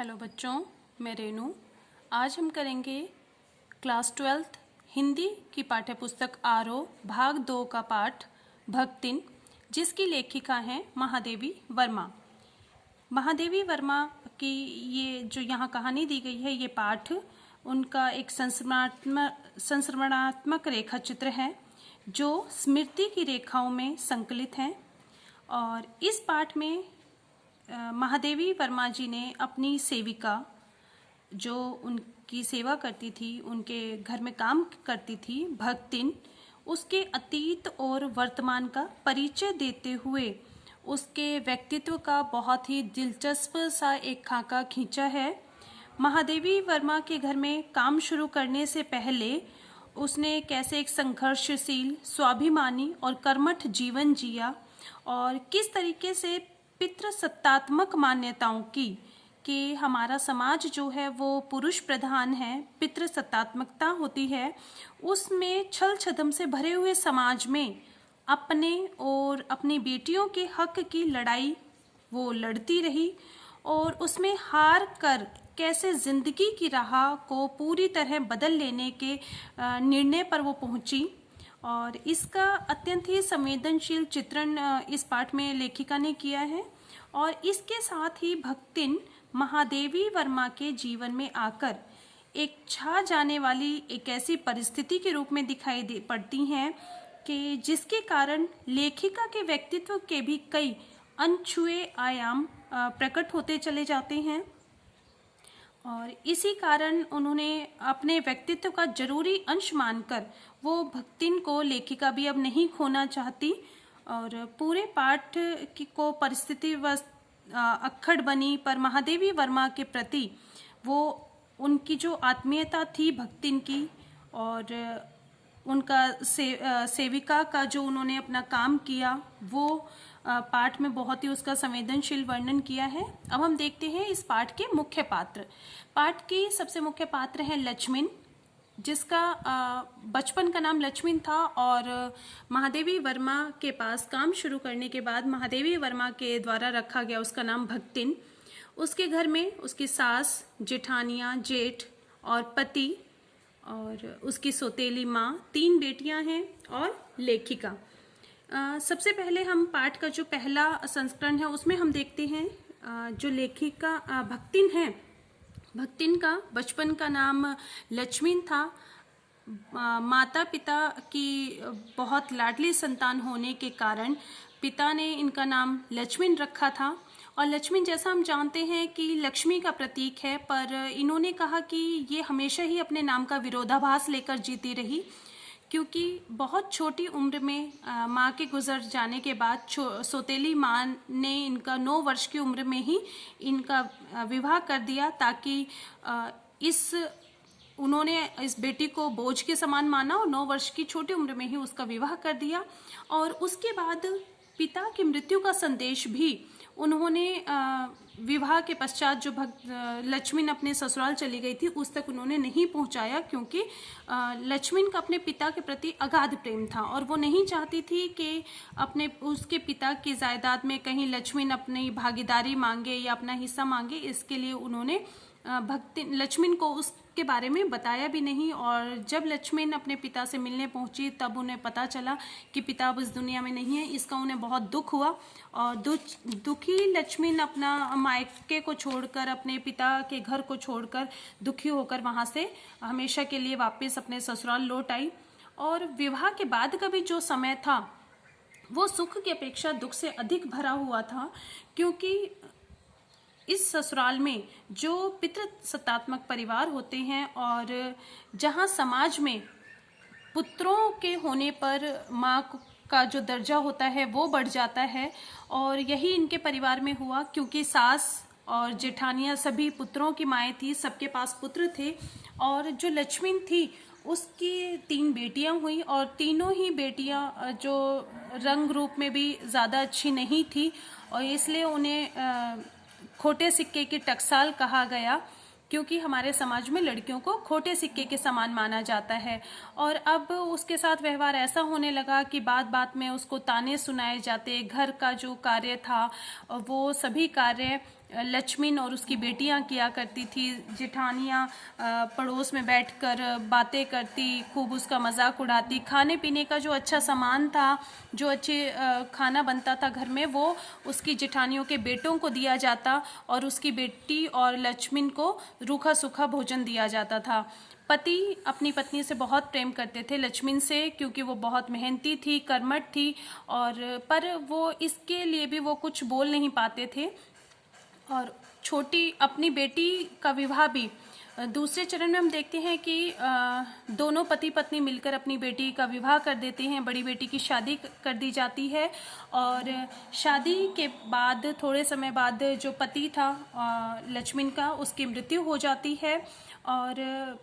Hello बच्चों, मैं रेनू। आज हम करेंगे क्लास 12th हिंदी की पाठ्यपुस्तक आरोह भाग 2 का पाठ भक्तिन, जिसकी लेखिका हैं महादेवी वर्मा। महादेवी वर्मा की ये जो यहाँ कहानी दी गई है, ये पाठ उनका एक संस्मरणात्मक रेखा चित्र है जो स्मृति की रेखाओं में संकलित है। और इस पाठ में महादेवी वर्मा जी ने अपनी सेविका, जो उनकी सेवा करती थी, उनके घर में काम करती थी, भक्तिन, उसके अतीत और वर्तमान का परिचय देते हुए उसके व्यक्तित्व का बहुत ही दिलचस्प सा एक खाका खींचा है। महादेवी वर्मा के घर में काम शुरू करने से पहले उसने कैसे एक संघर्षशील, स्वाभिमानी और कर्मठ जीवन जिया और किस तरीके से पितृसत्तात्मक मान्यताओं की कि हमारा समाज जो है वो पुरुष प्रधान है, पितृसत्तात्मकता होती है, उसमें छल छदम से भरे हुए समाज में अपने और अपनी बेटियों के हक की लड़ाई वो लड़ती रही और उसमें हार कर कैसे जिंदगी की राह को पूरी तरह बदल लेने के निर्णय पर वो पहुंची। और इसका अत्यंत ही संवेदनशील चित्रण इस पाठ में लेखिका ने किया है। और इसके साथ ही भक्तिन महादेवी वर्मा के जीवन में आकर एक छा जाने वाली एक ऐसी परिस्थिति के रूप में दिखाई पड़ती हैं कि जिसके कारण लेखिका के व्यक्तित्व के भी कई अनछुए आयाम प्रकट होते चले जाते हैं। और इसी कारण उन्होंने अपने व्यक्तित्व का जरूरी अंश मानकर वो भक्तिन को लेखिका भी अब नहीं खोना चाहती और पूरे पाठ की को परिस्थिति अक्खड़ बनी, पर महादेवी वर्मा के प्रति वो उनकी जो आत्मीयता थी भक्तिन की और उनका सेविका का जो उन्होंने अपना काम किया, वो पाठ में बहुत ही उसका संवेदनशील वर्णन किया है। अब हम देखते हैं इस पाठ के मुख्य पात्र। पाठ की सबसे मुख्य पात्र है लक्ष्मण, जिसका बचपन का नाम लक्ष्मण था और महादेवी वर्मा के पास काम शुरू करने के बाद महादेवी वर्मा के द्वारा रखा गया उसका नाम भक्तिन। उसके घर में उसकी सास, जेठानियाँ, जेठ और पति और उसकी सौतेली माँ, 3 बेटियां हैं और लेखिका। सबसे पहले हम पाठ का जो पहला संस्करण है उसमें हम देखते हैं जो लेखिका भक्तिन है, भक्तिन का बचपन का नाम लक्ष्मण था। माता पिता की बहुत लाडली संतान होने के कारण पिता ने इनका नाम लक्ष्मण रखा था। और लक्ष्मण, जैसा हम जानते हैं कि लक्ष्मी का प्रतीक है, पर इन्होंने कहा कि ये हमेशा ही अपने नाम का विरोधाभास लेकर जीती रही, क्योंकि बहुत छोटी उम्र में माँ के गुजर जाने के बाद सौतेली माँ ने इनका 9 वर्ष की उम्र में ही इनका विवाह कर दिया, ताकि उन्होंने इस बेटी को बोझ के समान माना और 9 वर्ष की छोटी उम्र में ही उसका विवाह कर दिया। और उसके बाद पिता की मृत्यु का संदेश भी उन्होंने विवाह के पश्चात जो लक्ष्मण अपने ससुराल चली गई थी उस तक उन्होंने नहीं पहुंचाया, क्योंकि लक्ष्मण का अपने पिता के प्रति अगाध प्रेम था और वो नहीं चाहती थी कि उसके पिता की जायदाद में कहीं लक्ष्मण अपनी भागीदारी मांगे या अपना हिस्सा मांगे। इसके लिए उन्होंने लक्ष्मण को उसके बारे में बताया भी नहीं। और जब लक्ष्मण अपने पिता से मिलने पहुंची तब उन्हें पता चला कि पिता अब इस दुनिया में नहीं है। इसका उन्हें बहुत दुख हुआ और दुखी लक्ष्मण अपना मायके को छोड़कर, अपने पिता के घर को छोड़कर दुखी होकर वहां से हमेशा के लिए वापस अपने ससुराल लौट आई। और विवाह के बाद का भी जो समय था वो सुख की अपेक्षा दुख से अधिक भरा हुआ था, क्योंकि इस ससुराल में जो पितृसत्तात्मक परिवार होते हैं और जहां समाज में पुत्रों के होने पर माँ का जो दर्जा होता है वो बढ़ जाता है, और यही इनके परिवार में हुआ, क्योंकि सास और जेठानियाँ सभी पुत्रों की माएँ थी, सबके पास पुत्र थे। और जो लक्ष्मण थी उसकी 3 बेटियां हुई और तीनों ही बेटियां जो रंग रूप में भी ज़्यादा अच्छी नहीं थी और इसलिए उन्हें खोटे सिक्के की टकसाल कहा गया, क्योंकि हमारे समाज में लड़कियों को खोटे सिक्के के समान माना जाता है। और अब उसके साथ व्यवहार ऐसा होने लगा कि बात बात में उसको ताने सुनाए जाते। घर का जो कार्य था वो सभी कार्य लक्ष्मण और उसकी बेटियां किया करती थी। जेठानियां पड़ोस में बैठकर बातें करती, खूब उसका मजाक उड़ाती। खाने पीने का जो अच्छा सामान था, जो अच्छे खाना बनता था घर में, वो उसकी जेठानियों के बेटों को दिया जाता और उसकी बेटी और लक्ष्मण को रूखा सूखा भोजन दिया जाता था। पति अपनी पत्नी से बहुत प्रेम करते थे, लक्ष्मण से, क्योंकि वो बहुत मेहनती थी, कर्मठ थी, और पर वो इसके लिए भी वो कुछ बोल नहीं पाते थे। और छोटी अपनी बेटी का विवाह भी दूसरे चरण में हम देखते हैं कि दोनों पति पत्नी मिलकर अपनी बेटी का विवाह कर देते हैं। बड़ी बेटी की शादी कर दी जाती है और शादी के बाद थोड़े समय बाद जो पति था लक्ष्मण का, उसकी मृत्यु हो जाती है। और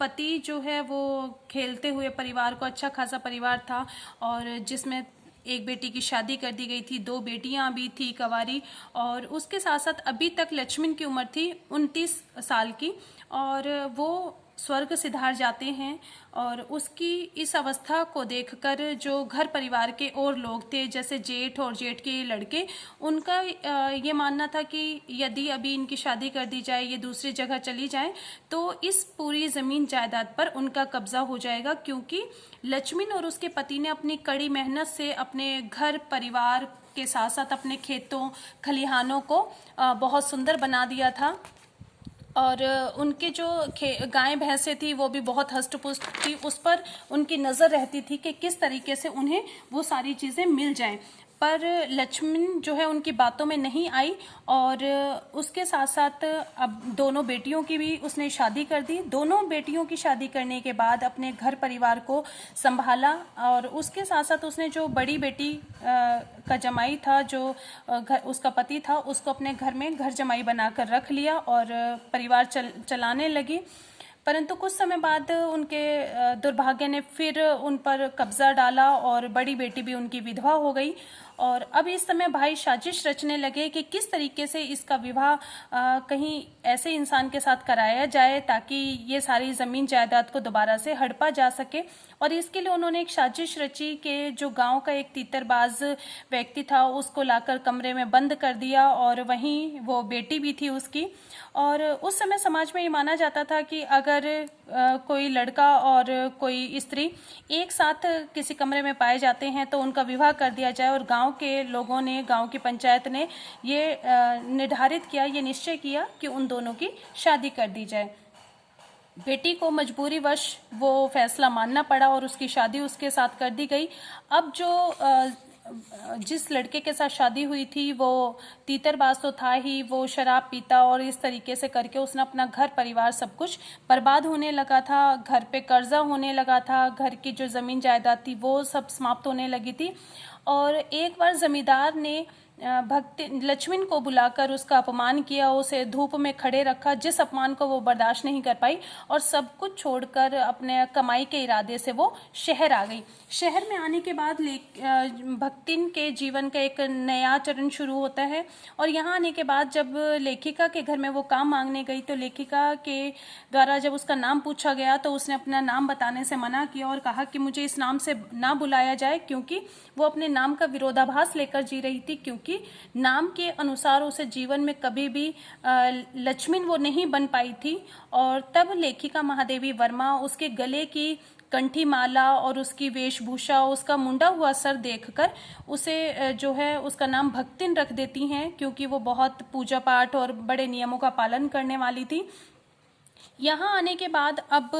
पति जो है वो खेलते हुए परिवार को, अच्छा खासा परिवार था और जिसमें एक बेटी की शादी कर दी गई थी, 2 बेटियां भी थी कवारी, और उसके साथ साथ अभी तक लक्ष्मण की उम्र थी 29 साल की और वो स्वर्ग सिधार जाते हैं। और उसकी इस अवस्था को देखकर जो घर परिवार के और लोग थे, जैसे जेठ और जेठ के लड़के, उनका ये मानना था कि यदि अभी इनकी शादी कर दी जाए, ये दूसरी जगह चली जाए, तो इस पूरी ज़मीन जायदाद पर उनका कब्जा हो जाएगा, क्योंकि लक्ष्मण और उसके पति ने अपनी कड़ी मेहनत से अपने घर परिवार के साथ साथ अपने खेतों खलिहानों को बहुत सुंदर बना दिया था। और उनके जो गाय भैंसें थी वो भी बहुत हष्ट-पुष्ट थी, उस पर उनकी नज़र रहती थी कि किस तरीके से उन्हें वो सारी चीज़ें मिल जाएं। पर लक्ष्मण जो है उनकी बातों में नहीं आई और उसके साथ साथ अब दोनों बेटियों की भी उसने शादी कर दी। दोनों बेटियों की शादी करने के बाद अपने घर परिवार को संभाला और उसके साथ साथ उसने जो बड़ी बेटी का जमाई था, जो उसका पति था, उसको अपने घर में घर जमाई बनाकर रख लिया और परिवार चलाने लगी। परंतु कुछ समय बाद उनके दुर्भाग्य ने फिर उन पर कब्जा डाला और बड़ी बेटी भी उनकी विधवा हो गई। और अब इस समय भाई साजिश रचने लगे कि किस तरीके से इसका विवाह कहीं ऐसे इंसान के साथ कराया जाए ताकि ये सारी ज़मीन जायदाद को दोबारा से हड़पा जा सके। और इसके लिए उन्होंने एक साजिश रची कि जो गांव का एक तीतरबाज व्यक्ति था उसको लाकर कमरे में बंद कर दिया और वहीं वो बेटी भी थी उसकी। और उस समय समाज में ये माना जाता था कि अगर कोई लड़का और कोई स्त्री एक साथ किसी कमरे में पाए जाते हैं तो उनका विवाह कर दिया जाए। और गांव के लोगों ने, गांव की पंचायत ने ये निर्धारित किया, ये निश्चय किया कि उन दोनों की शादी कर दी जाए। बेटी को मजबूरीवश वो फैसला मानना पड़ा और उसकी शादी उसके साथ कर दी गई। अब जो जिस लड़के के साथ शादी हुई थी वो तीतरबाज तो था ही, वो शराब पीता और इस तरीके से करके उसने अपना घर परिवार सब कुछ बर्बाद होने लगा था। घर पे कर्जा होने लगा था, घर की जो ज़मीन जायदाद थी वो सब समाप्त होने लगी थी। और एक बार जमींदार ने लक्ष्मण को बुलाकर उसका अपमान किया, उसे धूप में खड़े रखा, जिस अपमान को वो बर्दाश्त नहीं कर पाई और सब कुछ छोड़कर अपने कमाई के इरादे से वो शहर आ गई। शहर में आने के बाद भक्तिन के जीवन का एक नया चरण शुरू होता है। और यहाँ आने के बाद जब लेखिका के घर में वो काम मांगने गई तो लेखिका के द्वारा जब उसका नाम पूछा गया तो उसने अपना नाम बताने से मना किया और कहा कि मुझे इस नाम से ना बुलाया जाए, क्योंकि वो अपने नाम का विरोधाभास लेकर जी रही थी, क्योंकि नाम के अनुसार उसे जीवन में कभी भी लक्ष्मण वो नहीं बन पाई थी। और तब लेखिका महादेवी वर्मा उसके गले की कंठी माला और उसकी वेशभूषा, उसका मुंडा हुआ सर देखकर उसे जो है उसका नाम भक्तिन रख देती हैं, क्योंकि वो बहुत पूजा पाठ और बड़े नियमों का पालन करने वाली थी। यहाँ आने के बाद अब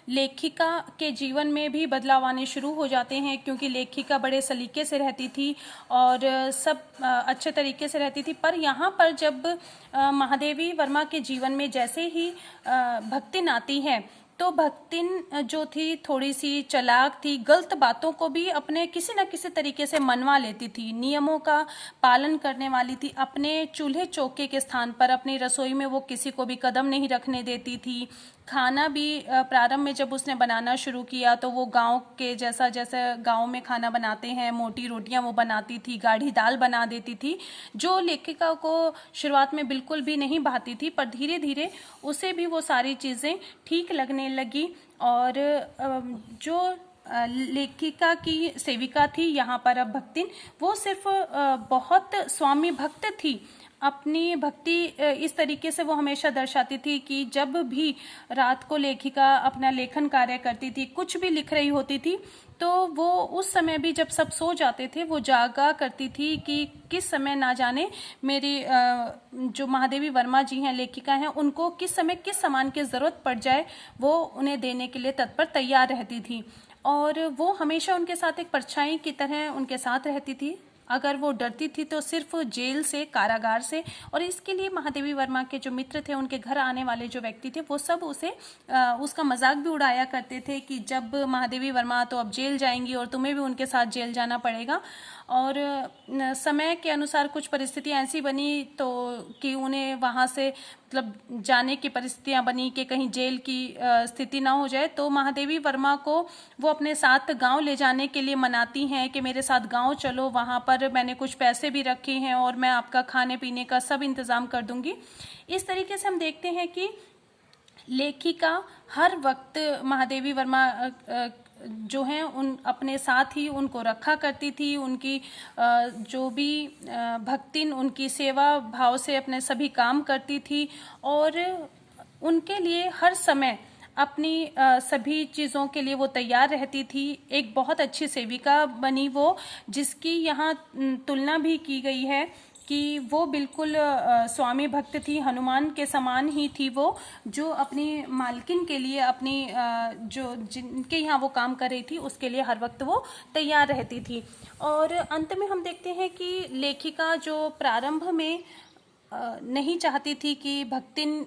लेखिका के जीवन में भी बदलाव आने शुरू हो जाते हैं, क्योंकि लेखिका बड़े सलीके से रहती थी और सब अच्छे तरीके से रहती थी। पर यहाँ पर जब महादेवी वर्मा के जीवन में जैसे ही भक्तिन आती है तो भक्तिन जो थी थोड़ी सी चालाक थी, गलत बातों को भी अपने किसी न किसी तरीके से मनवा लेती थी, नियमों का पालन करने वाली थी। अपने चूल्हे चौके के स्थान पर अपनी रसोई में वो किसी को भी कदम नहीं रखने देती थी। खाना भी प्रारंभ में जब उसने बनाना शुरू किया तो वो गांव के जैसा, जैसे गांव में खाना बनाते हैं, मोटी रोटियां वो बनाती थी, गाढ़ी दाल बना देती थी, जो लेखिका को शुरुआत में बिल्कुल भी नहीं भाती थी। पर धीरे धीरे उसे भी वो सारी चीज़ें ठीक लगने लगी। और जो लेखिका की सेविका थी यहाँ पर अब भक्तिन, वो सिर्फ बहुत स्वामी भक्त थी। अपनी भक्ति इस तरीके से वो हमेशा दर्शाती थी कि जब भी रात को लेखिका अपना लेखन कार्य करती थी, कुछ भी लिख रही होती थी, तो वो उस समय भी जब सब सो जाते थे वो जागा करती थी कि किस समय ना जाने मेरी जो महादेवी वर्मा जी हैं, लेखिका हैं, उनको किस समय किस सामान की ज़रूरत पड़ जाए वो उन्हें देने के लिए तत्पर तैयार रहती थी। और वो हमेशा उनके साथ एक परछाई की तरह उनके साथ रहती थी। अगर वो डरती थी तो सिर्फ जेल से, कारागार से। और इसके लिए महादेवी वर्मा के जो मित्र थे, उनके घर आने वाले जो व्यक्ति थे, वो सब उसका मजाक भी उड़ाया करते थे कि जब महादेवी वर्मा तो अब जेल जाएंगी और तुम्हें भी उनके साथ जेल जाना पड़ेगा। और समय के अनुसार कुछ परिस्थितियाँ ऐसी बनी तो कि उन्हें वहाँ से मतलब जाने की परिस्थितियाँ बनी कि कहीं जेल की स्थिति ना हो जाए, तो महादेवी वर्मा को वो अपने साथ गांव ले जाने के लिए मनाती हैं कि मेरे साथ गांव चलो, वहाँ पर मैंने कुछ पैसे भी रखे हैं और मैं आपका खाने पीने का सब इंतज़ाम कर दूंगी। इस तरीके से हम देखते हैं कि लेखिका हर वक्त महादेवी वर्मा जो हैं उन अपने साथ ही उनको रखा करती थी। उनकी जो भी भक्तिन उनकी सेवा भाव से अपने सभी काम करती थी और उनके लिए हर समय अपनी सभी चीज़ों के लिए वो तैयार रहती थी। एक बहुत अच्छी सेविका बनी वो, जिसकी यहाँ तुलना भी की गई है कि वो बिल्कुल स्वामी भक्त थी, हनुमान के समान ही थी वो, जो अपनी मालकिन के लिए अपनी जो जिनके यहाँ वो काम कर रही थी उसके लिए हर वक्त वो तैयार रहती थी। और अंत में हम देखते हैं कि लेखिका जो प्रारंभ में नहीं चाहती थी कि भक्तिन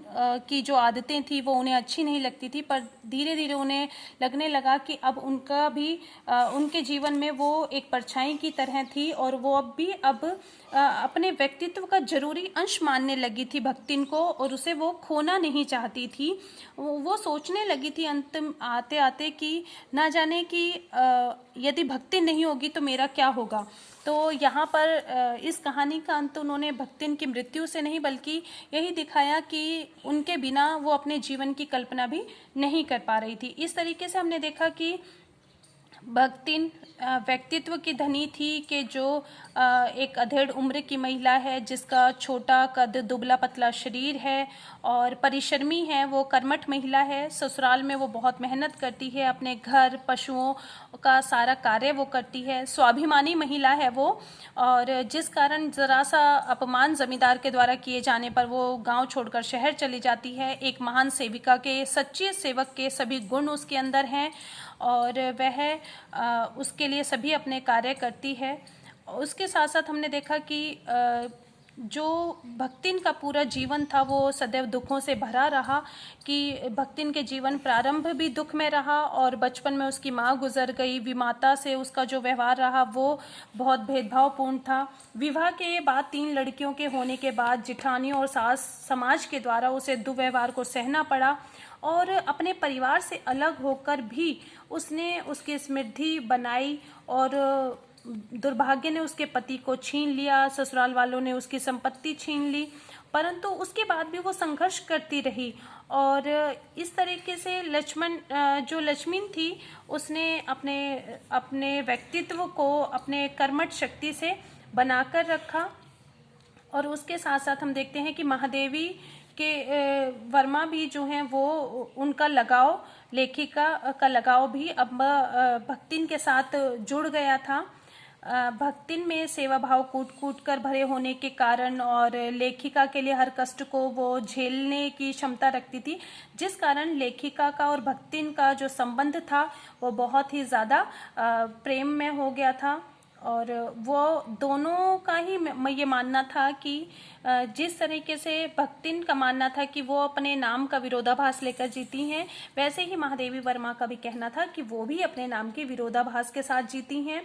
की जो आदतें थी वो उन्हें अच्छी नहीं लगती थी, पर धीरे धीरे उन्हें लगने लगा कि अब उनका भी उनके जीवन में वो एक परछाई की तरह थी और वो अब अपने व्यक्तित्व का जरूरी अंश मानने लगी थी भक्तिन को, और उसे वो खोना नहीं चाहती थी। वो सोचने लगी थी अंत आते आते कि ना जाने कि यदि भक्तिन नहीं होगी तो मेरा क्या होगा। तो यहाँ पर इस कहानी का अंत उन्होंने भक्तिन की मृत्यु से नहीं बल्कि यही दिखाया कि उनके बिना वो अपने जीवन की कल्पना भी नहीं कर पा रही थी। इस तरीके से हमने देखा कि भक्तिन व्यक्तित्व की धनी थी कि जो एक अधेड़ उम्र की महिला है, जिसका छोटा कद, दुबला पतला शरीर है और परिश्रमी है। वो कर्मठ महिला है, ससुराल में वो बहुत मेहनत करती है, अपने घर पशुओं का सारा कार्य वो करती है, स्वाभिमानी महिला है वो। और जिस कारण ज़रा सा अपमान जमींदार के द्वारा किए जाने पर वो गांव छोड़कर शहर चली जाती है। एक महान सेविका के, सच्चे सेवक के सभी गुण उसके अंदर हैं और वह उसके लिए सभी अपने कार्य करती है। उसके साथ साथ हमने देखा कि जो भक्तिन का पूरा जीवन था वो सदैव दुखों से भरा रहा, कि भक्तिन के जीवन प्रारंभ भी दुख में रहा और बचपन में उसकी माँ गुजर गई। विमाता से उसका जो व्यवहार रहा वो बहुत भेदभावपूर्ण था। विवाह के बाद 3 लड़कियों के होने के बाद जिठानियों और सास समाज के द्वारा उसे दुर्व्यवहार को सहना पड़ा और अपने परिवार से अलग होकर भी उसने उसकी समृद्धि बनाई और दुर्भाग्य ने उसके पति को छीन लिया, ससुराल वालों ने उसकी संपत्ति छीन ली, परंतु उसके बाद भी वो संघर्ष करती रही। और इस तरीके से लक्ष्मण थी, उसने अपने व्यक्तित्व को अपने कर्मठ शक्ति से बनाकर रखा। और उसके साथ साथ हम देखते हैं कि महादेवी के वर्मा भी जो हैं वो उनका लगाव, लेखिका का लगाव भी अब भक्तिन के साथ जुड़ गया था। भक्तिन में सेवा भाव कूट कूट कर भरे होने के कारण और लेखिका के लिए हर कष्ट को वो झेलने की क्षमता रखती थी, जिस कारण लेखिका का और भक्तिन का जो संबंध था वो बहुत ही ज़्यादा प्रेम में हो गया था। और वो दोनों का ही ये मानना था कि जिस तरीके से भक्तिन का मानना था कि वो अपने नाम का विरोधाभास लेकर जीती हैं, वैसे ही महादेवी वर्मा का भी कहना था कि वो भी अपने नाम के विरोधाभास के साथ जीती हैं।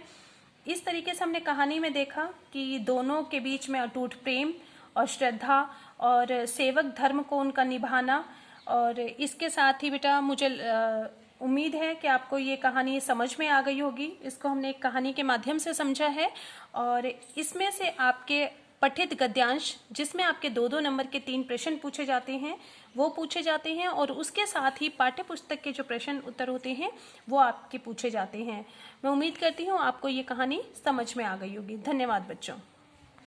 इस तरीके से हमने कहानी में देखा कि दोनों के बीच में अटूट प्रेम और श्रद्धा और सेवक धर्म को उनका निभाना। और इसके साथ ही बेटा मुझे उम्मीद है कि आपको ये कहानी समझ में आ गई होगी। इसको हमने एक कहानी के माध्यम से समझा है और इसमें से आपके पठित गद्यांश, जिसमें आपके 2-2 नंबर के 3 प्रश्न पूछे जाते हैं, वो पूछे जाते हैं और उसके साथ ही पाठ्य पुस्तक के जो प्रश्न उत्तर होते हैं वो आपके पूछे जाते हैं। मैं उम्मीद करती हूँ आपको ये कहानी समझ में आ गई होगी। धन्यवाद बच्चों।